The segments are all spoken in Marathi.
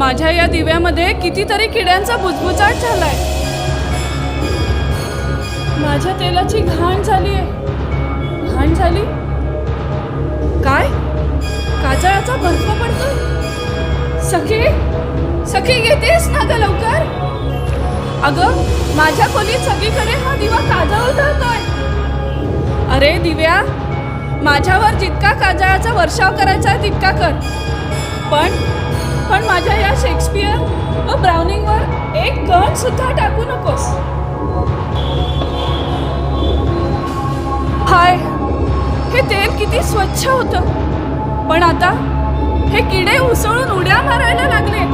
माझ्या या दिव्यामध्ये कितीतरी किड्यांचा बुजबुजाट झालाय. माझ्या तेलाची घाण झाली आहे. घाण झाली? काय? काजळाचा बर्फ पडतो. सखी, सखी येतेस ना ग लवकर? अगं, माझ्या खोलीत सगळीकडे हा दिवा काजळ उधळतोय. अरे दिव्या, माझ्यावर जितका काजळाचा वर्षाव करायचा तितका कर. पण माझ्या या शेक्सपियर व ब्राउनिंगवर एक कण सुद्धा टाकू नकोस. हाय, हे तेल किती स्वच्छ होतं, पण आता हे किडे उसळून उड्या मारायला लागले.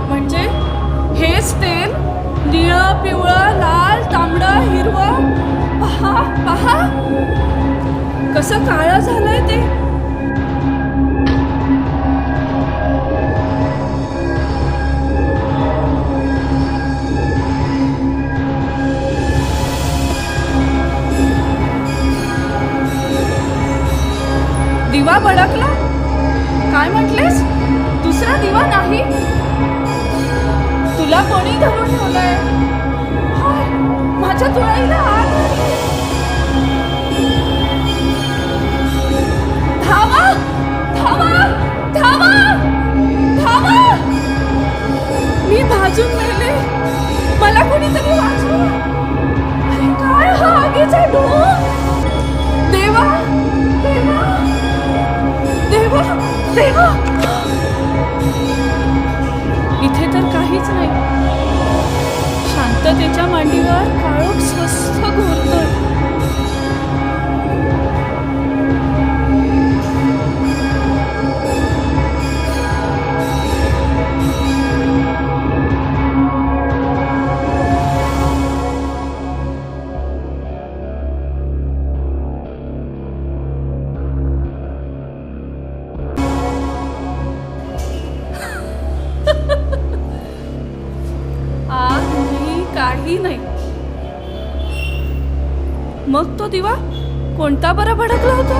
म्हणजे हेच तेल निळं, पिवळं, लाल, तांबडं, हिरवं, पहा पहा कसं काळं झालंय ते. दिवा भडकला? काय म्हटलेस? दुसरा दिवा नाही? तुला कोणी धरून ठेवलंय? हाय, माझ्या तुळईला आग आली. धावा, धावा, धावा, धावा. मी भाजून मेले. मला कोणीतरी वाचवा. अरे काय हा आगीचा ढोंग? देवा, देवा, देवा, देवा. इथे तर काहीच नाही. शांततेच्या मांडीवर काळोख स्वस्थ घोरतोय. काही नाही. मग तो दिवा कोणता बरा भडकला होता?